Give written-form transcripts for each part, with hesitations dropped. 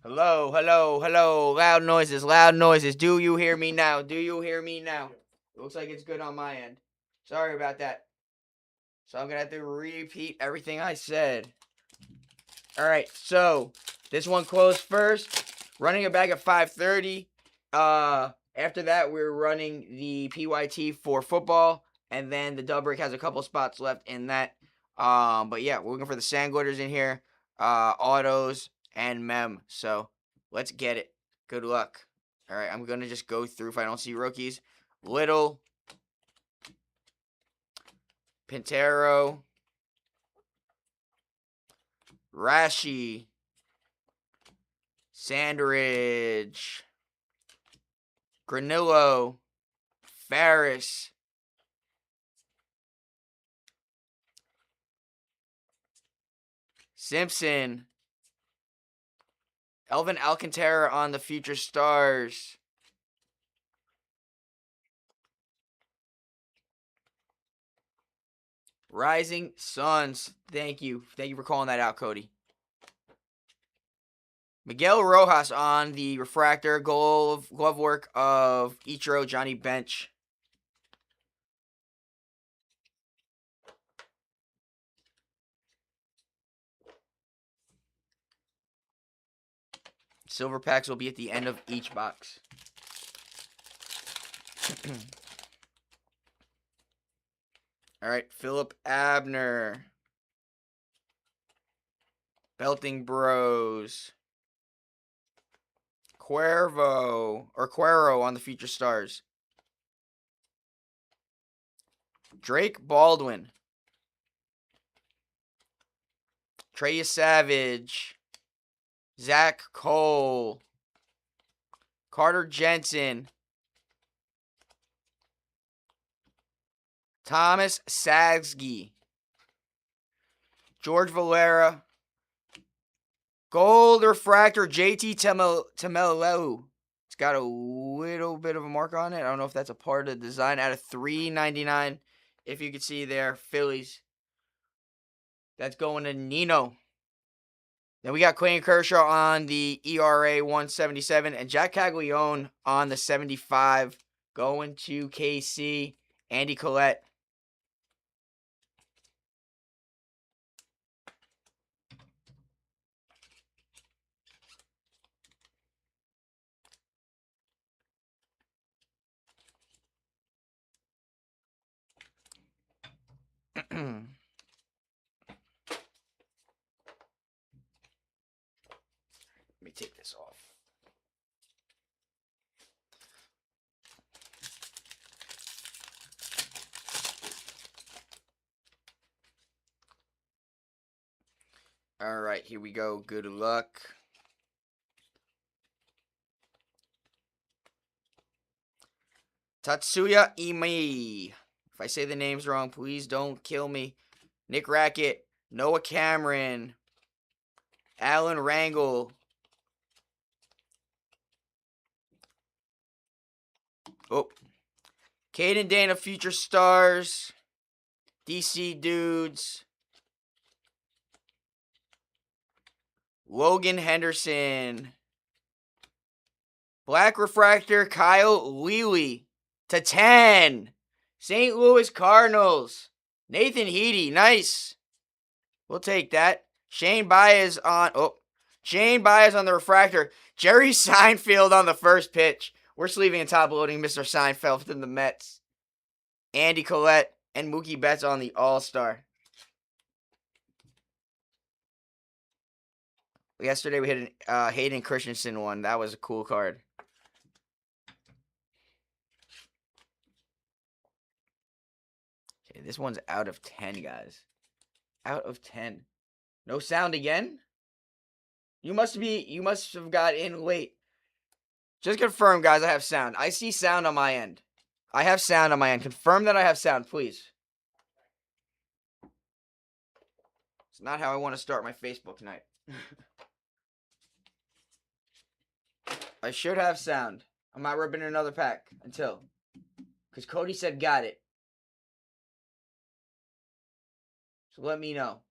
Hello, hello, hello. Loud noises, loud noises. Do you hear me now? Do you hear me now? It looks like it's good on my end. Sorry about that. So I'm going to have to repeat everything I said. All right, so this one closed first. Running it back at 5:30. After that, we're running the PYT for football. And then the Dub Break has a couple spots left in that. But yeah, we're looking for the Sand Glitters in here, autos, and mem. So let's get it. Good luck. All right, I'm gonna just go through if I don't see rookies. Little, Pintero, Rashi, Sandridge, Granillo, Ferris, Simpson, Elvin Alcantara on the Future Stars. Rising Suns. Thank you. Thank you for calling that out, Cody. Miguel Rojas on the refractor. Glove work of Ichiro Johnny Bench. Silver packs will be at the end of each box. All right, Philip Abner. Belting Bros. Cuervo on the Future Stars. Drake Baldwin. Trey Savage. Zach Cole. Carter Jensen. Thomas Sagsky. George Valera. Gold refractor JT Temeleu. It's got a little bit of a mark on it. I don't know if that's a part of the design. Out of $3.99. If you can see there, Phillies. That's going to Nino. Then we got Clayton Kershaw on the ERA 177 and Jack Caglione on the 75 going to KC. Andy Collette. Let me take this off. All right, here we go. Good luck. Tatsuya Imai. If I say the names wrong, please don't kill me. Nick Rackett, Noah Cameron, Alan Rangel. Oh. Caden Dana, Future Stars. DC Dudes. Logan Henderson. Black Refractor, Kyle Lely. /10. St. Louis Cardinals. Nathan Heedy. Nice. We'll take that. Shane Baez on the refractor. Jerry Seinfeld on the first pitch. We're sleeving and top loading Mr. Seinfeld in the Mets. Andy Collette and Mookie Betts on the All-Star. Yesterday we had a Hayden Christensen one. That was a cool card. Okay, this one's out of 10, guys. Out of 10. No sound again? You must have got in late. Just confirm, guys, I have sound. I see sound on my end. I have sound on my end. Confirm that I have sound, please. It's not how I want to start my Facebook night. I should have sound. I'm not ripping another pack until. Because Cody said got it. So let me know.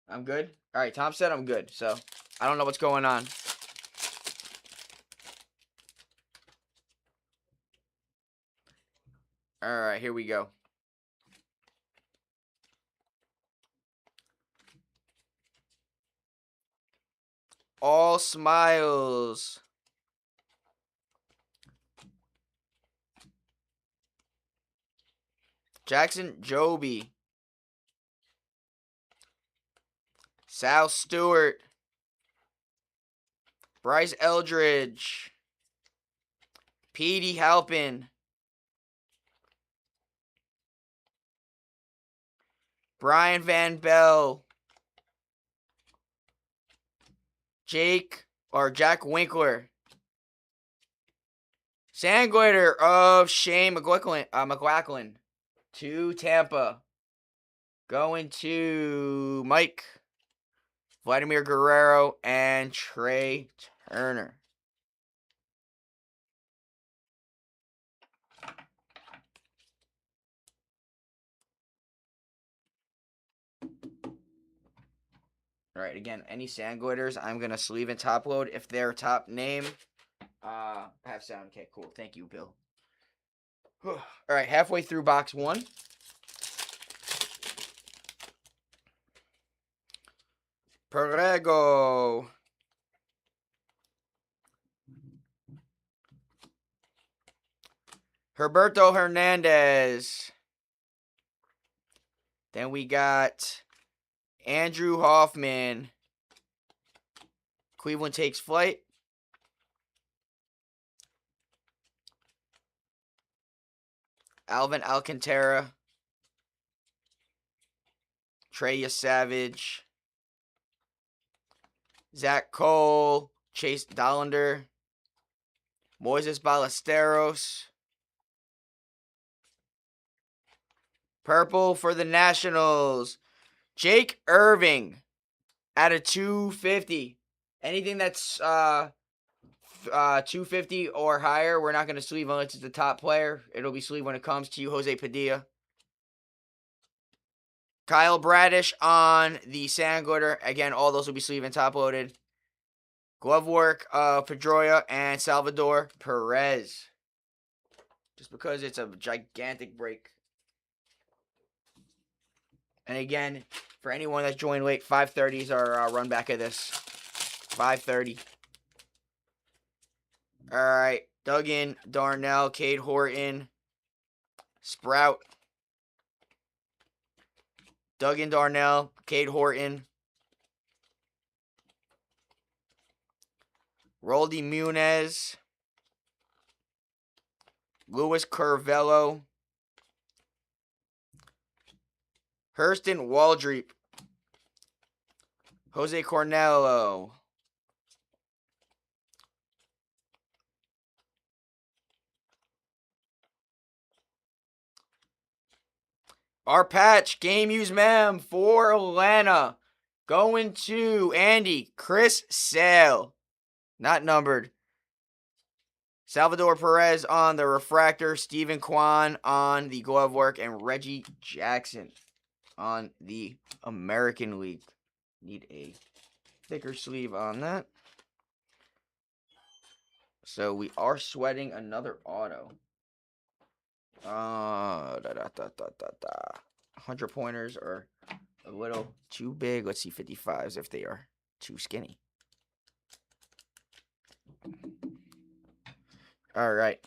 I'm good? All right, Tom said I'm good, so I don't know what's going on. All right, here we go. All smiles. Jackson Joby. Sal Stewart. Bryce Eldridge. Petey Halpin. Brian Van Bell. Jack Winkler. Sandgoiter of Shane McLaughlin to Tampa. Going to Mike. Vladimir Guerrero and Trey Turner. All right, again, any Sandgoiters, I'm going to sleeve and top load. If their top name, have sound. Okay, cool. Thank you, Bill. All right, halfway through box 1. Perego. Herberto Hernandez. Then we got Andrew Hoffman. Cleveland takes flight. Alvin Alcantara. Trey Savage. Zach Cole. Chase Dollander. Moises Ballesteros. Purple for the Nationals. Jake Irving at a 250. Anything that's 250 or higher, we're not going to sleeve unless it's the top player. It'll be sleeve when it comes to you, Jose Padilla. Kyle Bradish on the Sandgoiter. Again, all those will be sleeve and top loaded. Glove work of Pedroia and Salvador Perez. Just because it's a gigantic break. And again, for anyone that's joined late, 530s are run back of this. 530. All right. Duggan, Darnell, Cade Horton, Sprout. Duggan, Darnell, Cade Horton. Roldy Muniz. Luis Curvello. Hurston Waldreep. Jose Cornello. Our patch, Game Use Mem for Atlanta. Going to Andy, Chris Sale. Not numbered. Salvador Perez on the refractor. Stephen Kwan on the glove work. And Reggie Jackson on the American League. Need a thicker sleeve on that. So we are sweating another auto. 100 pointers are a little too big. Let's see 55s if they are too skinny. All right.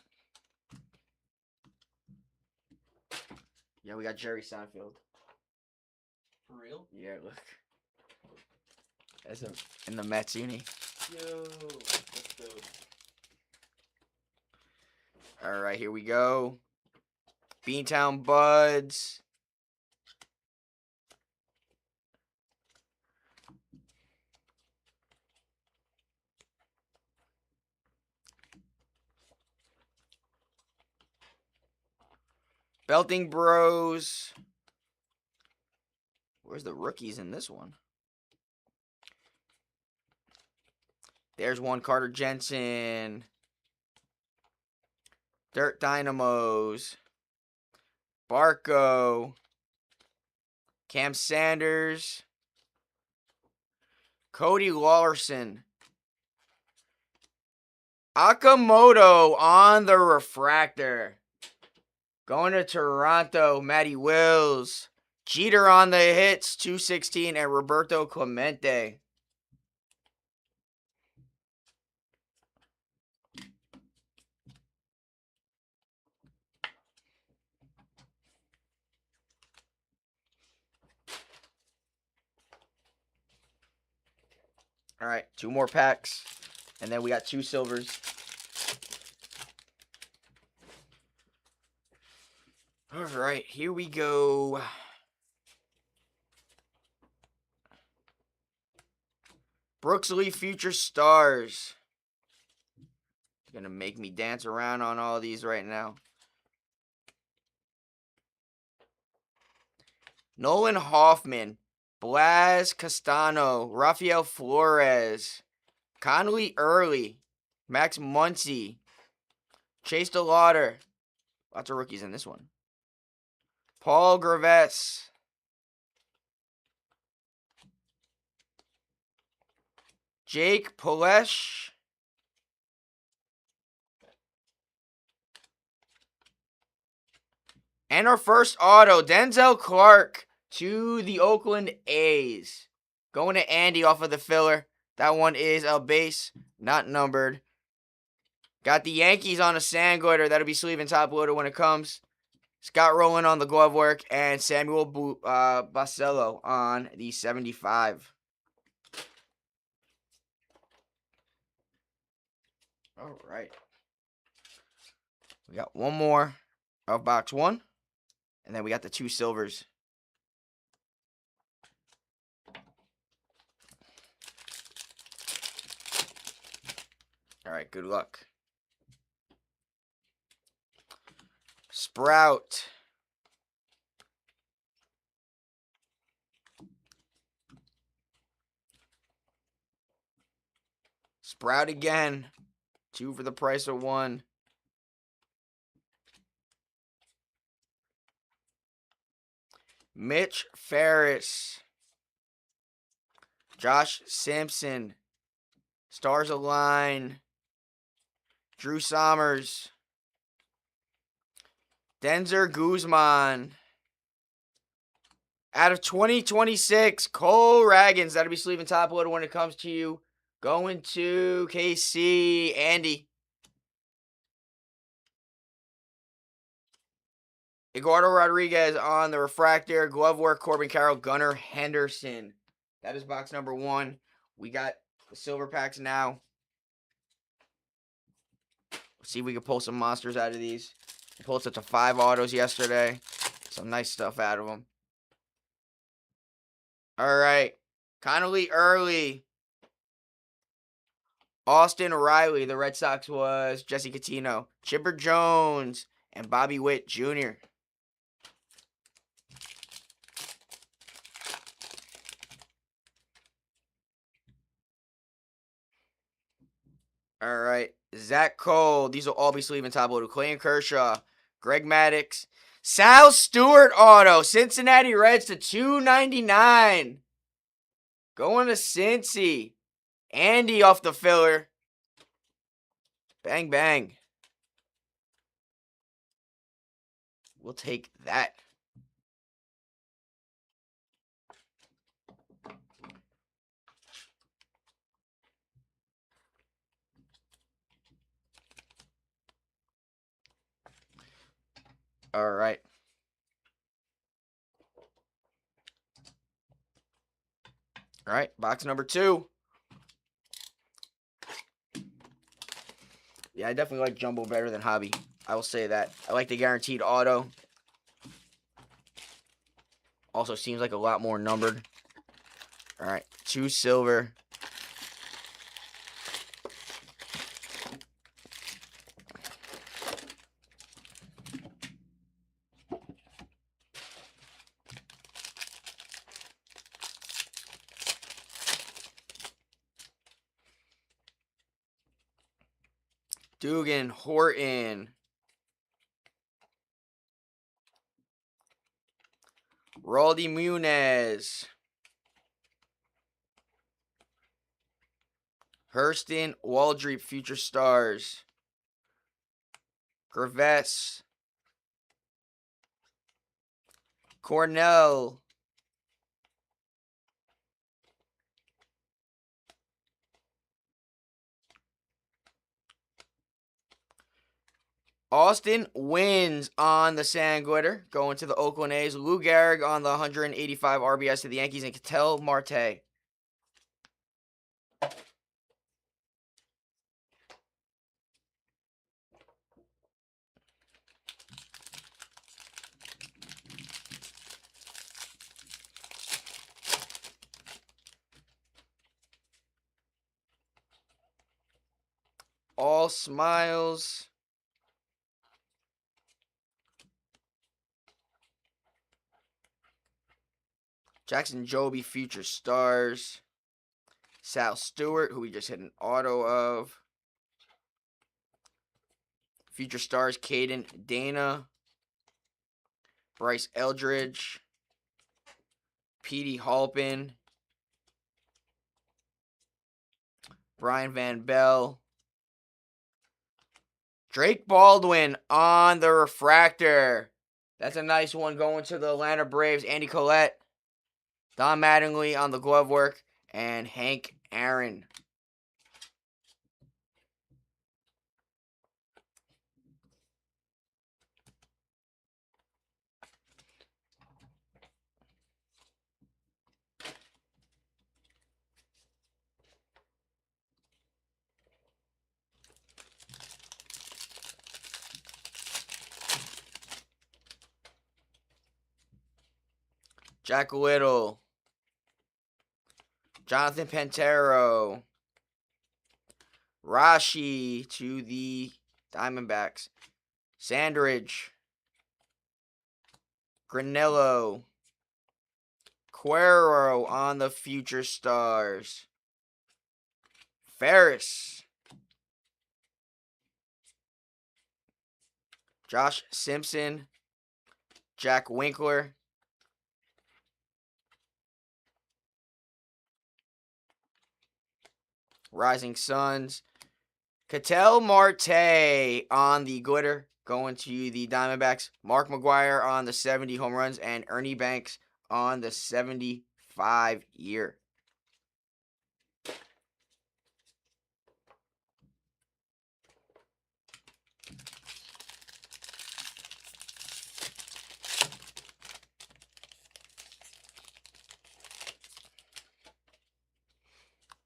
Yeah, we got Jerry Seinfeld. For real? Yeah, look. That's in the Mets uni. Yo, that's dope. All right, here we go. Beantown Buds. Belting Bros. Where's the rookies in this one? There's one, Carter Jensen. Dirt Dynamos. Barco. Cam Sanders. Cody Lawlerson. Akamoto on the refractor. Going to Toronto, Matty Wills. Jeter on the hits, 216, and Roberto Clemente. All right, 2 more packs, and then we got 2 silvers. All right, here we go. Brooks Lee Future Stars. Gonna make me dance around on all these right now. Nolan Hoffman, Blas Castano, Rafael Flores, Connolly Early, Max Muncy, Chase DeLauder. Lots of rookies in this one. Paul Graves. Jake Polesh. And our first auto, Denzel Clark to the Oakland A's. Going to Andy off of the filler. That one is a base, not numbered. Got the Yankees on a sand glider. That'll be sleeve and top loader when it comes. Scott Rowland on the glove work. And Samuel Basello on the 75. All right. We got one more of box 1. And then we got the 2 silvers. All right, good luck. Sprout. Sprout again. 2 for the price of 1. Mitch Ferris. Josh Simpson. Stars Align. Drew Sommers. Denzer Guzman. Out of 2026, Cole Ragans. That'll be sleeve and top loader when it comes to you. Going to KC, Andy. Eduardo Rodriguez on the refractor. Glove work, Corbin Carroll, Gunnar Henderson. That is box number 1. We got the silver packs now. Let's see if we can pull some monsters out of these. We pulled such a 5 autos yesterday. Some nice stuff out of them. All right. Connolly Early. Austin Riley. The Red Sox was Jesse Catino. Chipper Jones. And Bobby Witt Jr. All right. Zach Cole. These will all be sleeve and top loaded. Clayton Kershaw. Greg Maddux. Sal Stewart auto. Cincinnati Reds to 299. Going to Cincy. Andy off the filler. Bang, bang. We'll take that. All right. All right, box number 2. Yeah, I definitely like Jumbo better than Hobby. I will say that. I like the guaranteed auto. Also seems like a lot more numbered. All right, 2 silver. Dugan, Horton. Raldy Munez. Hurston Waldrep, Future Stars. Graves. Cornell. Austin wins on the Sand Glitter, going to the Oakland A's. Lou Gehrig on the 185 RBIs to the Yankees, and Ketel Marte. All smiles. Jackson Joby, Future Stars. Sal Stewart, who we just hit an auto of. Future Stars, Caden Dana. Bryce Eldridge. Petey Halpin. Brian Van Bell. Drake Baldwin on the refractor. That's a nice one going to the Atlanta Braves. Andy Collette. Don Mattingly on the glove work. And Hank Aaron. Jack Little. Jonathan Pantero. Rashi to the Diamondbacks. Sandridge. Granello. Cuero on the Future Stars. Ferris. Josh Simpson. Jack Winkler. Rising Suns. Ketel Marte on the glitter, going to the Diamondbacks. Mark McGwire on the 70 home runs, and Ernie Banks on the 75-year.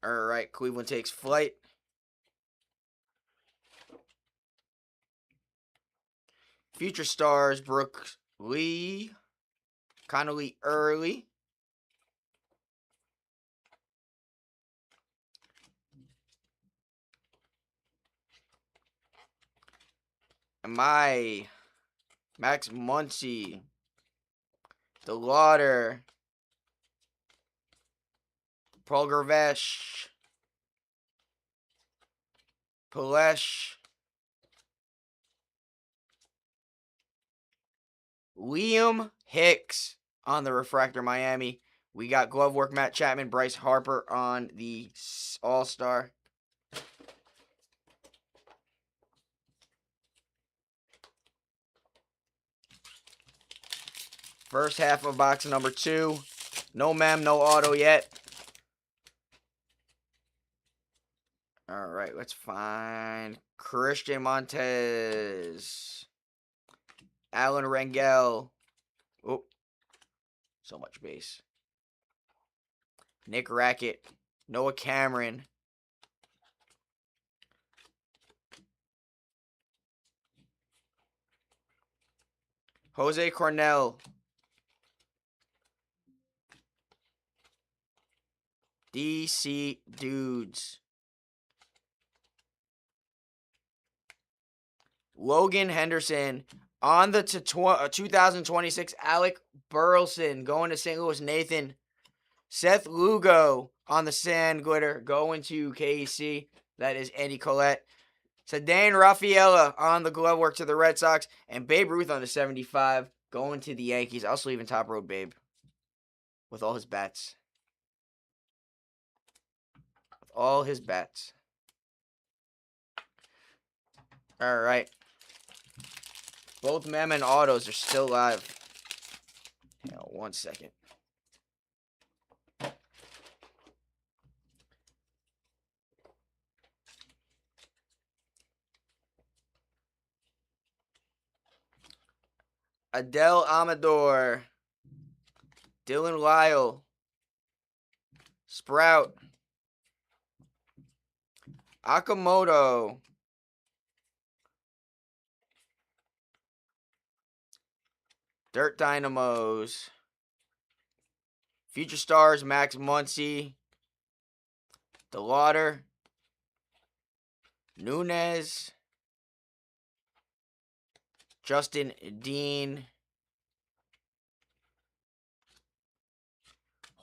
All right, Cleveland takes flight. Future Stars, Brooks Lee. Connolly Early. And my Max Muncy. The Lauder. Paul Gravesh. Palesh. Liam Hicks on the refractor, Miami. We got glove work, Matt Chapman. Bryce Harper on the All-Star. First half of box number 2. No mem, no auto yet. All right, let's find Christian Montez. Alan Rangel. Oh, so much base. Nick Rackett. Noah Cameron. Jose Cornell. DC Dudes. Logan Henderson on the 2026 Alec Burleson going to St. Louis. Nathan. Seth Lugo on the Sand Glitter going to KC. That is Andy Collette. Ceddanne Rafaela on the glove work to the Red Sox. And Babe Ruth on the 75 going to the Yankees. I'll sleeve in Top Road Babe with all his bats. With all his bats. All right. Both Mammon autos are still live. Hang on 1 second. Adele Amador. Dylan Lyle. Sprout. Akamoto. Dirt Dynamos. Future Stars, Max Muncy. DeLauder. Nunez. Justin Dean.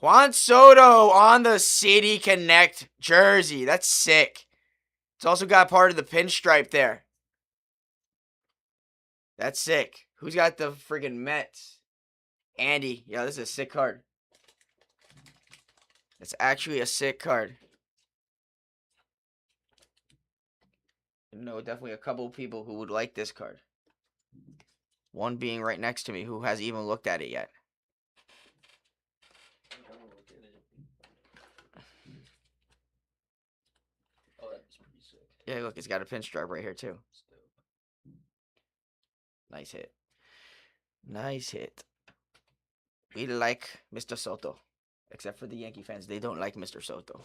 Juan Soto on the City Connect jersey. That's sick. It's also got part of the pinstripe there. That's sick. Who's got the friggin' Mets? Andy. Yeah, this is a sick card. It's actually a sick card. I know definitely a couple of people who would like this card. One being right next to me who hasn't even looked at it yet. Oh, that's pretty sick. Yeah, look, it's got a pinstripe right here too. Nice hit. Nice hit. We like Mr. Soto. Except for the Yankee fans. They don't like Mr. Soto.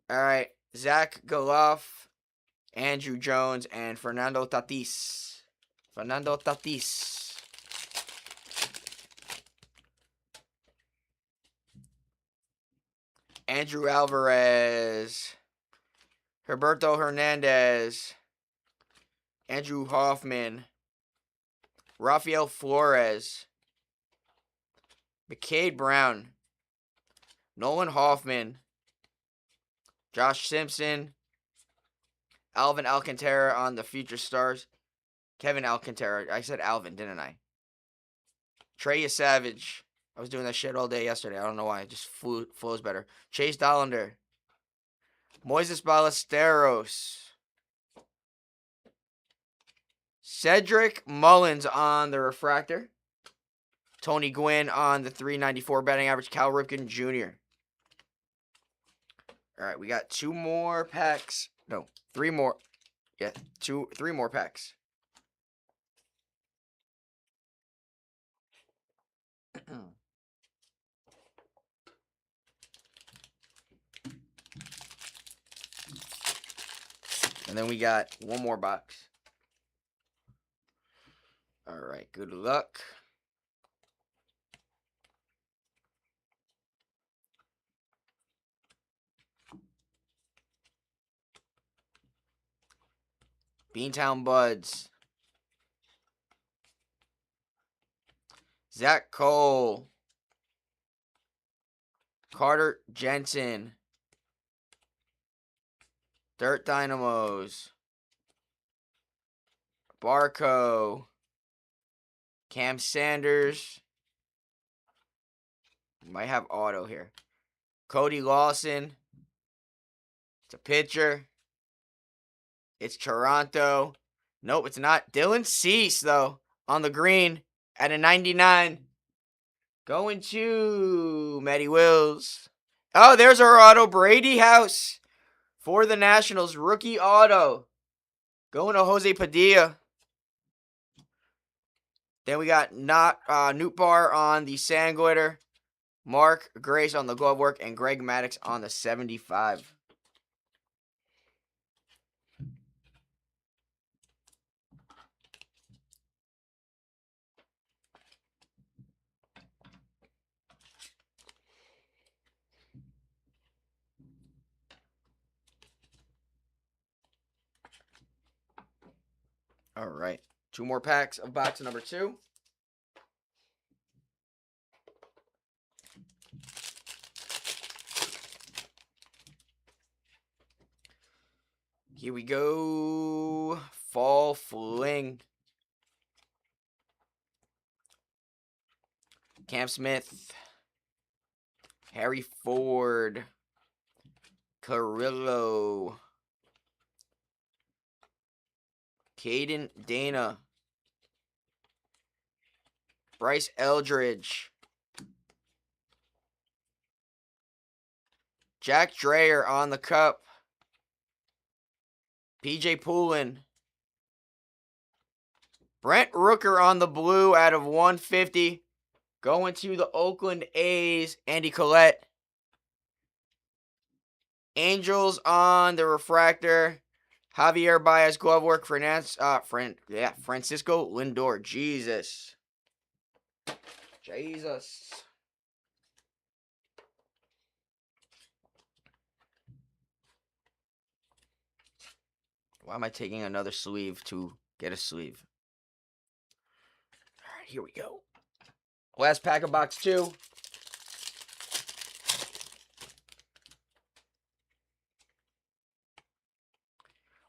All right. Zach Galoff, Andrew Jones, and Fernando Tatis. Fernando Tatis. Andrew Alvarez. Herberto Hernandez. Andrew Hoffman. Rafael Flores. McCade Brown. Nolan Hoffman. Josh Simpson. Alvin Alcantara on the Future Stars. Kevin Alcantara. I said Alvin, didn't I? Trey Savage. I was doing that shit all day yesterday. I don't know why. It just flows better. Chase Dollander. Moises Ballesteros. Cedric Mullins on the refractor. Tony Gwynn on the 394 batting average. Cal Ripken Jr. All right, we got 2 more packs. No, 3 more. Yeah, 3 more packs. And then we got 1 more box. All right, good luck. Beantown Buds. Zach Cole. Carter Jensen. Dirt Dynamos. Barco. Cam Sanders. Might have auto here. Cody Lawson. It's a pitcher. It's Toronto. Nope, it's not. Dylan Cease, though, on the green at a 99. Going to Matty Wills. Oh, there's our auto. Brady House for the Nationals. Rookie auto. Going to Jose Padilla. Then we got Newt Bar on the Sand Glitter. Mark Grace on the glove work. And Greg Maddux on the 75. All right. 2 more packs of box number 2. Here we go. Fall Fling. Cam Smith. Harry Ford. Carrillo. Caden Dana. Bryce Eldridge. Jack Dreyer on the cup. PJ Poulin. Brent Rooker on the blue out of 150. Going to the Oakland A's, Andy Collette. Angels on the refractor. Javier Baez glove work. Francisco Lindor. Jesus. Why am I taking another sleeve to get a sleeve? All right, here we go. Last pack of box 2.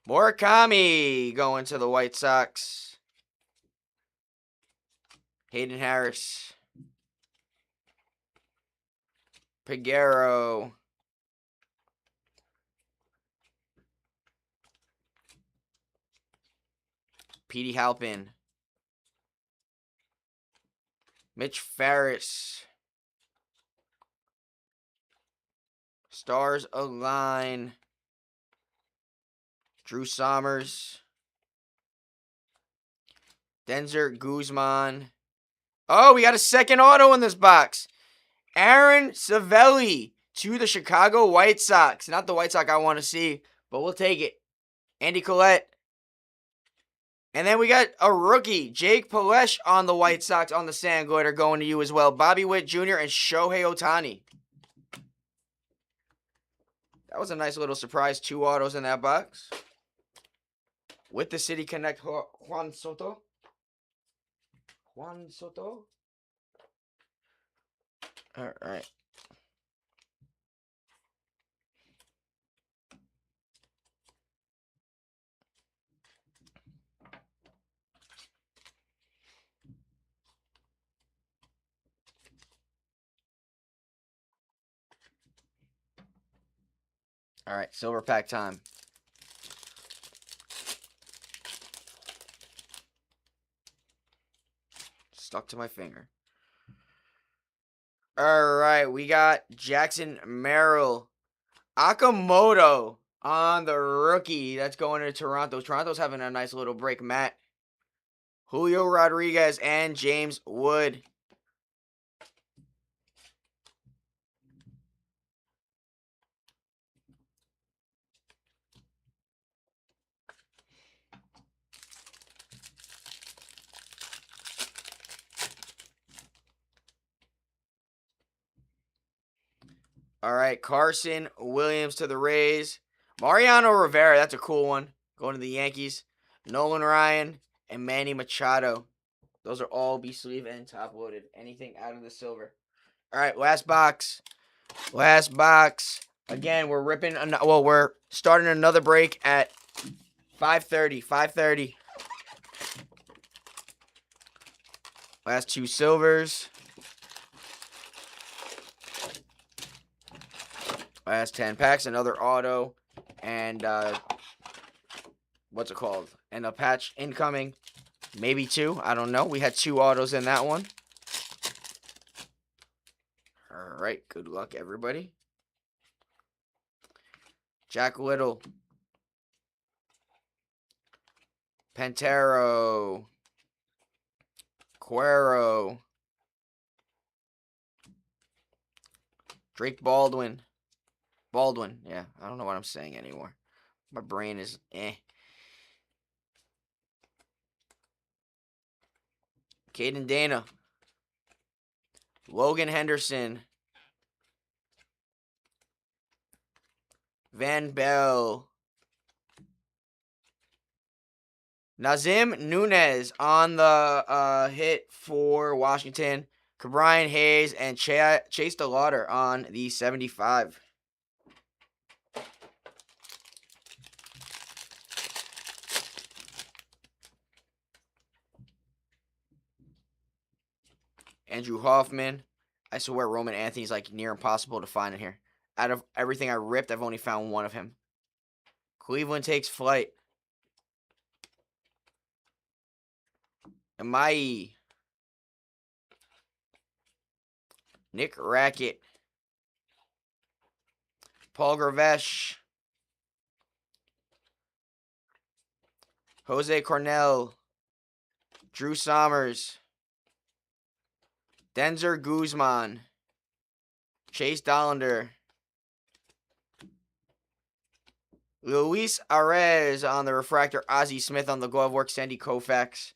Murakami going to the White Sox. Hayden Harris. Peguero. Petey Halpin. Mitch Ferris. Stars Align. Drew Sommers. Denzer Guzman. Oh, we got a second auto in this box. Aaron Savelli to the Chicago White Sox. Not the White Sox I want to see, but we'll take it. Andy Collette. And then we got a rookie, Jake Palesh on the White Sox on the sand glider going to you as well. Bobby Witt Jr. and Shohei Ohtani. That was a nice little surprise. 2 autos in that box. With the City Connect, Juan Soto. All right. All right, silver pack time. Stuck to my finger. All right, we got Jackson Merrill. Akamoto on the rookie. That's going to Toronto. Toronto's having a nice little break. Matt. Julio Rodriguez and James Wood. All right, Carson Williams to the Rays. Mariano Rivera, that's a cool one. Going to the Yankees. Nolan Ryan and Manny Machado. Those are all B sleeve and top loaded. Anything out of the silver. All right, last box. Last box. Again, we're ripping. Well, we're starting another break at 5:30. 5:30. Last 2 silvers. Last 10 packs. Another auto. And what's it called? And a patch incoming. Maybe 2. I don't know. We had 2 autos in that one. All right. Good luck, everybody. Jack Little. Pantero. Cuero. Drake Baldwin. Yeah, I don't know what I'm saying anymore. My brain is Caden Dana. Logan Henderson. Van Bell. Nazim Nunez on the hit for Washington. Brian Hayes and Chase DeLauder on the 75. Andrew Hoffman. I swear Roman Anthony's like near impossible to find in here. Out of everything I ripped, I've only found one of him. Cleveland takes flight. Amai. Nick Rackett. Paul Gravesh. Jose Cornell. Drew Sommers. Denzer Guzman. Chase Dollander. Luis Arez on the refractor. Ozzie Smith on the glove work. Sandy Koufax.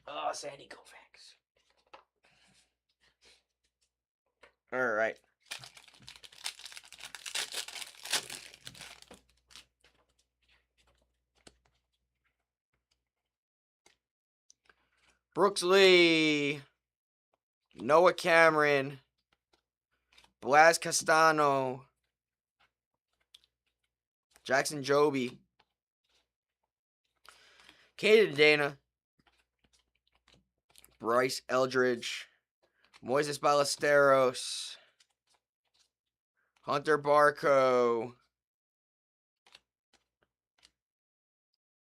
Oh, Sandy Koufax. All right. Brooks Lee. Noah Cameron. Blas Castano. Jackson Joby. Caden Dana. Bryce Eldridge. Moises Ballesteros. Hunter Barco.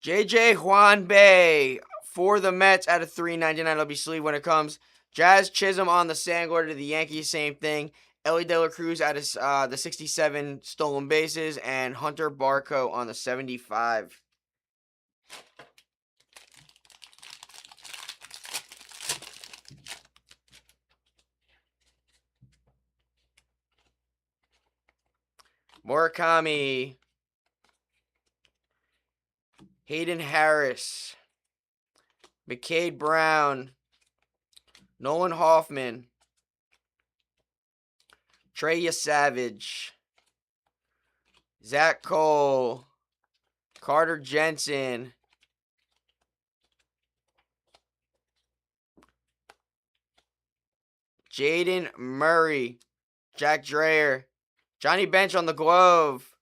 JJ Juan Bay for the Mets at a $3.99. It'll be sleeve when it comes. Jazz Chisholm on the Sangler to the Yankees, same thing. Ellie De La Cruz at the 67 stolen bases, and Hunter Barco on the 75. Murakami. Hayden Harris. McCade Brown. Nolan Hoffman. Trey Savage. Zach Cole. Carter Jensen. Jaden Murray. Jack Dreyer. Johnny Bench on the glove.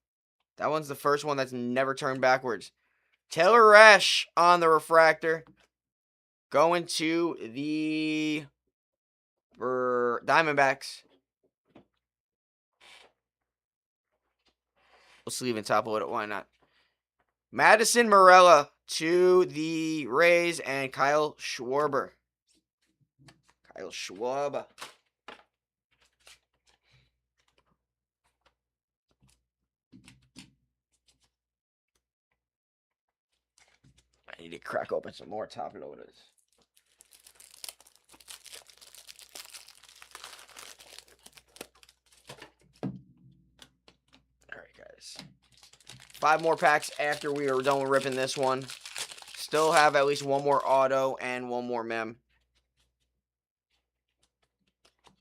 That one's the first one that's never turned backwards. Taylor Resch on the refractor. Going to the Diamondbacks. We'll sleeve and top load it. Why not? Madison Morella to the Rays and Kyle Schwarber. Kyle Schwarber. I need to crack open some more top loaders. Alright, guys. 5 more packs after we are done with ripping this one. Still have at least one more auto and one more mem.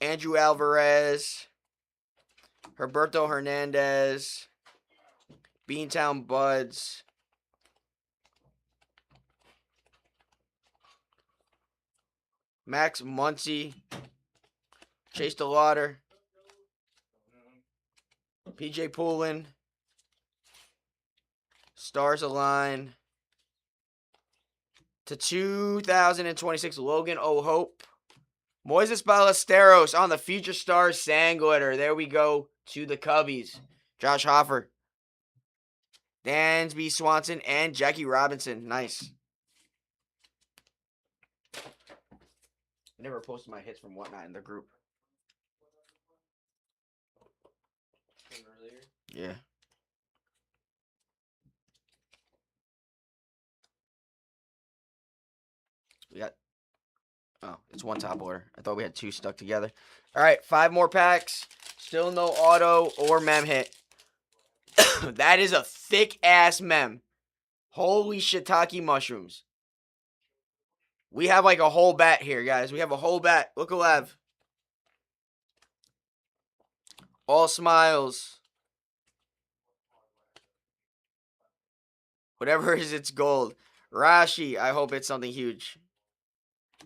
Andrew Alvarez. Roberto Hernandez. Beantown Buds. Max Muncy. Chase DeLauder. PJ Poulin. Stars Align. To 2026, Logan O'Hope. Moises Ballesteros on the Future Stars Sangletter. There we go to the Cubbies. Josh Hoffer. Dansby Swanson and Jackie Robinson. Nice. I never posted my hits from whatnot in the group. Earlier. Yeah. We got... Oh, it's one top order. I thought we had 2 stuck together. All right, 5 more packs. Still no auto or mem hit. That is a thick-ass mem. Holy shiitake mushrooms. We have like a whole bat here, guys. We have a whole bat. Look alive. All smiles. Whatever it is, it's gold. Rashi, I hope it's something huge.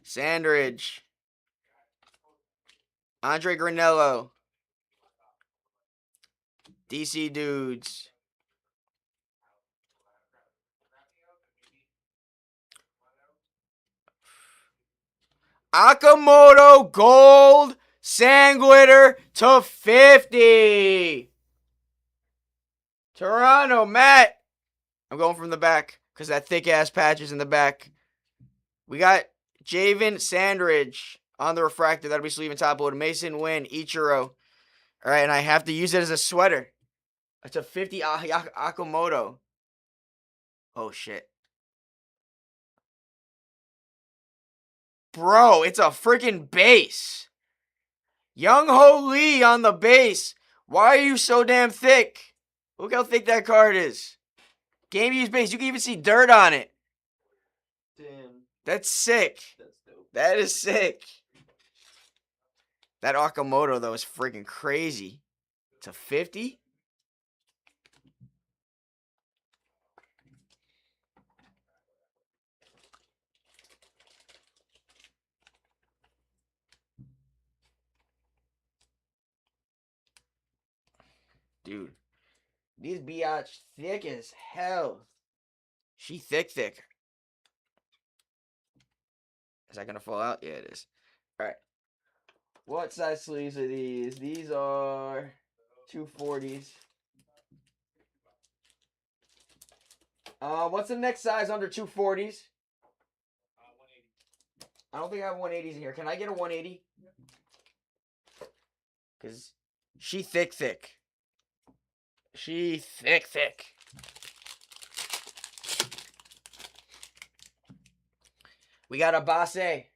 Sandridge. Andre Granello. DC Dudes. Akamoto Gold Sangletter to 50. Toronto, Matt. I'm going from the back because that thick-ass patch is in the back. We got Javen Sandridge on the refractor. That'll be sleeving top load. Mason Wynn, Ichiro. All right, and I have to use it as a sweater. It's a 50 Akamoto. Oh, shit. Bro, it's a freaking base. Young Ho Lee on the base. Why are you so damn thick? Look how thick that card is. Game use base. You can even see dirt on it. Damn. That's sick. That's dope. That is sick. That Akamoto, though, is freaking crazy. It's a 50? Dude. These biatch thick as hell. She thick. Is that going to fall out? Yeah, it is. All right. What size sleeves are these? These are 240s. What's the next size under 240s? 180. I don't think I have 180s in here. Can I get a 180? Because she thick. She thick. We got a Basse.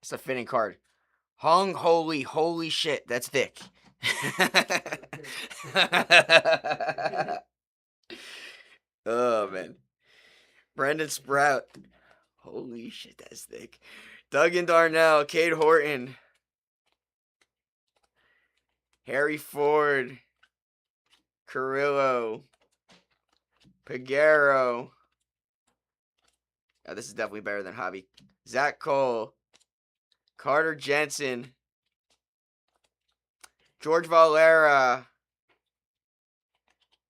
It's a fitting card. Holy shit, that's thick. Oh, man. Brendan Sprout. Holy shit, that's thick. Duggan Darnell, Cade Horton. Harry Ford. Carrillo. Peguero. Oh, this is definitely better than Hobby. Zach Cole. Carter Jensen. George Valera.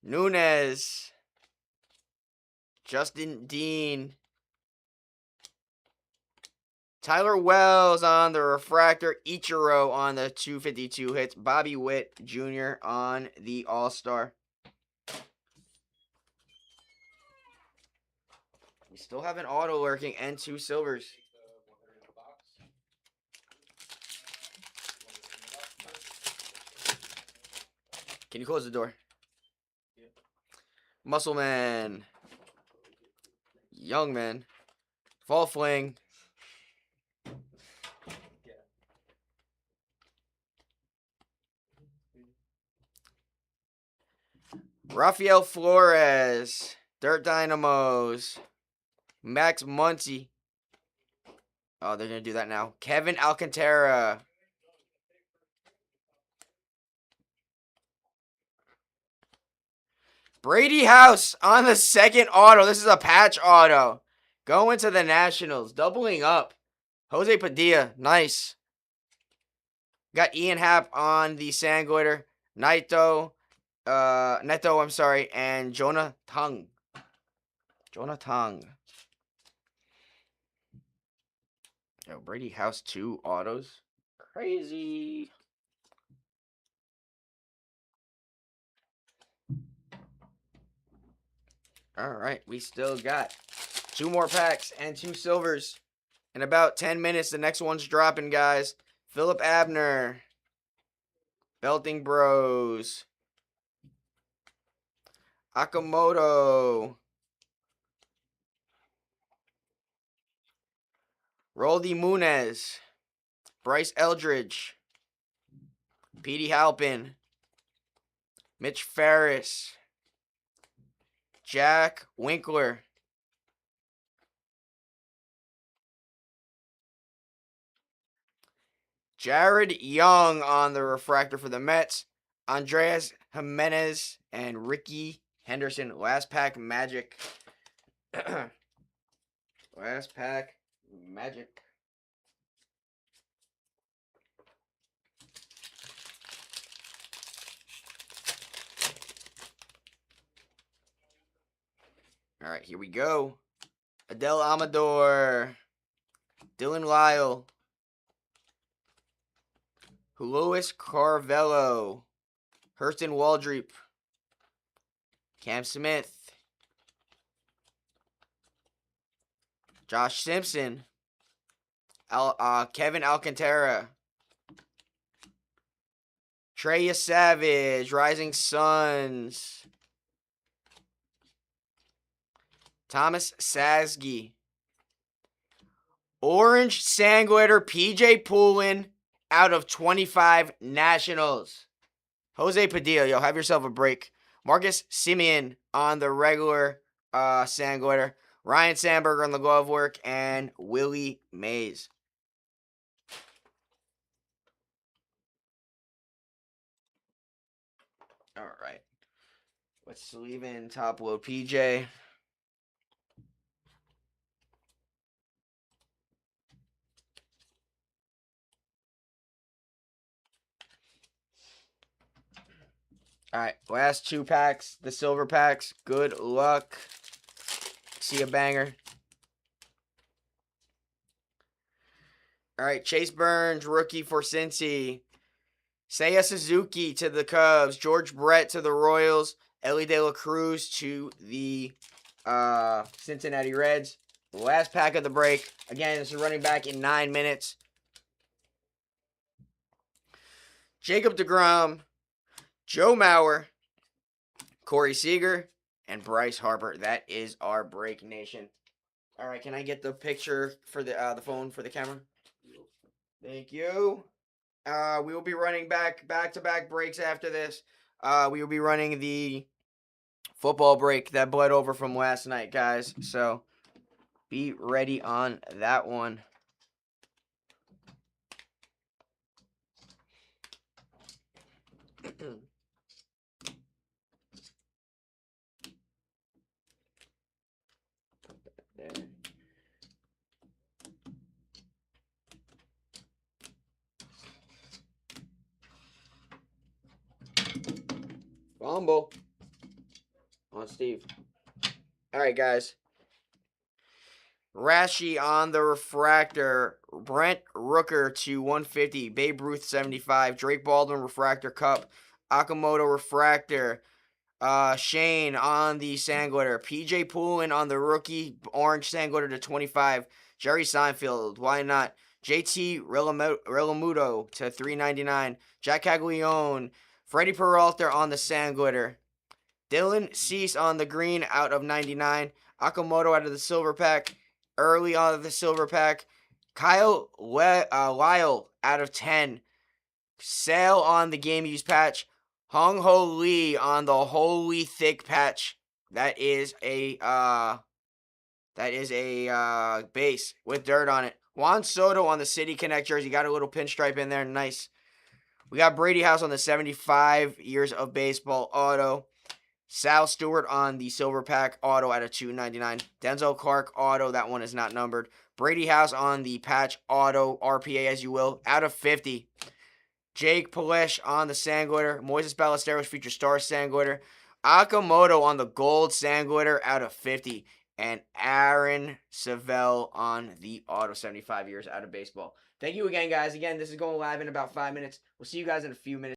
Nunez. Justin Dean. Tyler Wells on the refractor. Ichiro on the 252 hits. Bobby Witt Jr. on the All-Star. We still have an auto lurking and 2 silvers. Can you close the door? Muscle Man. Young Man. Fall Fling. Rafael Flores. Dirt Dynamos. Max Muncy. Oh, they're going to do that now. Kevin Alcantara. Brady House on the second auto. This is a patch auto. Going to the Nationals. Doubling up. Jose Padilla. Nice. Got Ian Happ on the Sandgoiter. Neto, I'm sorry. And Jonah Tung. Yo, Brady House 2 autos. Crazy. All right, we still got 2 more packs and 2 silvers. In about 10 minutes, the next one's dropping, guys. Philip Abner. Belting Bros. Akamoto. Roldy Munez. Bryce Eldridge. Petey Halpin. Mitch Ferris. Jack Winkler. Jared Young on the refractor for the Mets. Andreas Jimenez and Ricky Henderson. Last pack Magic. Last pack Magic. All right, here we go. Adele Amador. Dylan Lyle. Luis Carvello. Hurston Waldrep. Cam Smith. Josh Simpson. Kevin Alcantara. Treya Savage. Rising Suns. Thomas Sasgy. Orange Sangletter PJ Poulin out of 25 Nationals. Jose Padilla, yo, have yourself a break. Marcus Simeon on the regular Sangletter. Ryan Sandberg on the glove work. And Willie Mays. All right. Let's sleeve in top load PJ. All right, last 2 packs, the silver packs. Good luck. See a banger. All right, Chase Burns, rookie for Cincy. Seiya Suzuki to the Cubs. George Brett to the Royals. Ellie De La Cruz to the Cincinnati Reds. Last pack of the break. Again, this is running back in 9 minutes. Jacob deGrom, Joe Mauer, Corey Seager, and Bryce Harper. That is our break nation. All right, can I get the picture for the phone for the camera? Thank you. We will be running back-to-back breaks after this. We will be running the football break that bled over from last night, guys. So be ready on that one. There. Fumble on Steve. All right, guys. Rashi on the refractor. Brent Rooker to 150. Babe Ruth 75. Drake Baldwin refractor cup. Akamoto refractor. Shane on the Sangletter. PJ Poulin on the rookie orange Sangletter to 25. Jerry Seinfeld. Why not? JT Rellamuto to 399. Jack Caglione. Freddie Peralta on the Sangletter. Dylan Cease on the green out of 99. Akamoto out of the silver pack. Early out of the silver pack. Kyle Lyle out of 10. Sale on the game use patch. Hung Ho Lee on the holy thick patch. That is a base with dirt on it. Juan Soto on the City Connect jersey. Got a little pinstripe in there. Nice. We got Brady House on the 75 years of baseball auto. Sal Stewart on the silver pack auto at a 299. Denzel Clark auto. That one is not numbered. Brady House on the patch auto RPA as you will out of 50. Jake Palesh on the Sangletter. Moises Ballesteros feature star Sangletter. Akamoto on the gold Sangletter out of 50. And Aaron Savell on the auto 75 years out of baseball. Thank you again, guys. Again, this is going live in about 5 minutes. We'll see you guys in a few minutes.